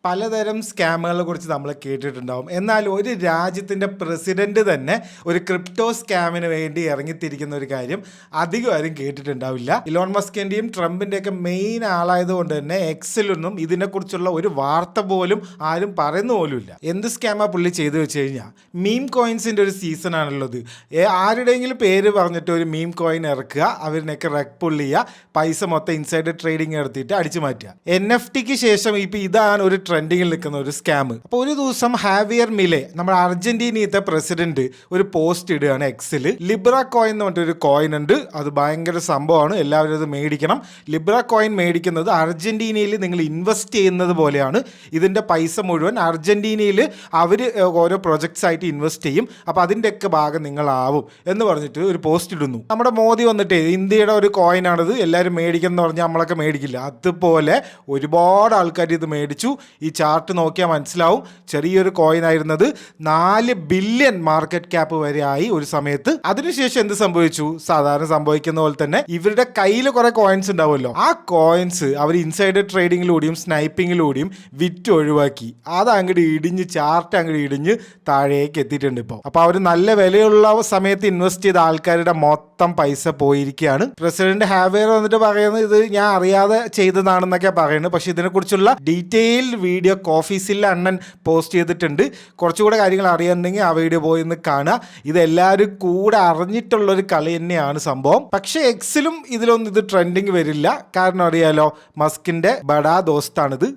പലതരം സ്കാമുകളെ കുറിച്ച് നമ്മൾ കേട്ടിട്ടുണ്ടാവും. എന്നാൽ ഒരു രാജ്യത്തിൻ്റെ പ്രസിഡന്റ് തന്നെ ഒരു ക്രിപ്റ്റോ സ്കാമിന് വേണ്ടി ഇറങ്ങിത്തിരിക്കുന്ന ഒരു കാര്യം അധികം ആരും കേട്ടിട്ടുണ്ടാവില്ല. ഇലോൺ മസ്കിൻ്റെയും ട്രംപിൻ്റെയൊക്കെ മെയിൻ ആളായതുകൊണ്ട് തന്നെ എക്സിലൊന്നും ഇതിനെക്കുറിച്ചുള്ള ഒരു വാർത്ത പോലും ആരും പറയുന്ന പോലുമില്ല. എന്ത് സ്കാമാ പുള്ളി ചെയ്തു വെച്ച് കഴിഞ്ഞാൽ, മീം കോയിൻസിൻ്റെ ഒരു സീസൺ ആണുള്ളത്. ആരുടെയെങ്കിലും പേര് പറഞ്ഞിട്ട് ഒരു മീം കോയിൻ ഇറക്കുക, അവരിനൊക്കെ റെക് പുള്ള് ചെയ്യുക, പൈസ മൊത്തം ഇൻസൈഡ് ട്രേഡിങ് എടുത്തിട്ട് അടിച്ചു മാറ്റുക. NFT ശേഷം ഇപ്പം ഇതാണ് ഒരു ട്രെൻഡിങ്ങിൽ നിൽക്കുന്ന ഒരു സ്കാം. അപ്പോൾ ഒരു ദിവസം ഹാവിയർ മിലെ, നമ്മുടെ അർജന്റീനയിലത്തെ പ്രസിഡന്റ്, ഒരു പോസ്റ്റ് ഇടുകയാണ് എക്സിൽ. ലിബ്ര കോയിൻ എന്ന് പറഞ്ഞിട്ടൊരു കോയിൻ ഉണ്ട്, അത് ഭയങ്കര സംഭവമാണ്, എല്ലാവരും അത് മേടിക്കണം. ലിബ്ര കോയിൻ മേടിക്കുന്നത് അർജന്റീനയിൽ നിങ്ങൾ ഇൻവെസ്റ്റ് ചെയ്യുന്നത് പോലെയാണ്. ഇതിൻ്റെ പൈസ മുഴുവൻ അർജന്റീനയിൽ അവർ ഓരോ പ്രൊജക്ട്സ് ആയിട്ട് ഇൻവെസ്റ്റ് ചെയ്യും, അപ്പോൾ അതിൻ്റെയൊക്കെ ഭാഗം നിങ്ങളാവും എന്ന് പറഞ്ഞിട്ട് ഒരു പോസ്റ്റ് ഇടുന്നു. നമ്മുടെ മോദി വന്നിട്ട് ഇന്ത്യയുടെ ഒരു കോയിനാണിത്, എല്ലാവരും മേടിക്കണം എന്ന് പറഞ്ഞാൽ നമ്മളൊക്കെ മേടിക്കില്ല. അതുപോലെ ഒരുപാട് ആൾക്കാർ ഇത് മേടിച്ചു. ഈ ചാർട്ട് നോക്കിയാൽ മനസ്സിലാവും, ചെറിയൊരു കോയിൻ ആയിരുന്നത് 4 ബില്യൺ മാർക്കറ്റ് ക്യാപ്പ് വരെ ആയി ഒരു സമയത്ത്. അതിനുശേഷം എന്ത് സംഭവിച്ചു? സാധാരണ സംഭവിക്കുന്ന പോലെ തന്നെ ഇവരുടെ കയ്യിൽ കുറെ കോയിൻസ് ഉണ്ടാവുമല്ലോ, ആ കോയിൻസ് അവർ ഇൻസൈഡർ ട്രേഡിങ്ങിലൂടെയും സ്നൈപ്പിങ്ങിലൂടെയും വിറ്റ് ഒഴിവാക്കി. അത് അങ്ങോട്ട് ഇടിഞ്ഞ്, ചാർട്ട് അങ്ങോട്ട് ഇടിഞ്ഞ് താഴേക്ക് എത്തിയിട്ടുണ്ട് ഇപ്പോൾ. അപ്പോൾ അവർ നല്ല വിലയുള്ള സമയത്ത് ഇൻവെസ്റ്റ് ചെയ്ത ആൾക്കാരുടെ മൊത്തം പൈസ പോയിരിക്കുകയാണ്. പ്രസിഡന്റ് ഹാവേർ വന്നിട്ട് പറയുന്നത് ഇത് ഞാൻ അറിയാതെ ചെയ്തതാണെന്നൊക്കെ പറയുന്നത്. പക്ഷെ ഇതിനെക്കുറിച്ചുള്ള ഡീറ്റെയിൽഡ് വീഡിയോ കോഫീസിലെ അണ്ണൻ പോസ്റ്റ് ചെയ്തിട്ടുണ്ട്. കുറച്ചുകൂടെ കാര്യങ്ങൾ അറിയാനുണ്ടെങ്കിൽ ആ വീഡിയോ പോയി ഒന്ന് കാണുക. ഇതെല്ലാവരും കൂടെ അറിഞ്ഞിട്ടുള്ളൊരു കളി തന്നെയാണ് സംഭവം. പക്ഷെ എക്സിലും ഇതിലൊന്നും ഇത് ട്രെൻഡിങ് വരില്ല. കാരണം അറിയാലോ, മസ്കിന്റെ ബഡാ ദോസ്താണിത്.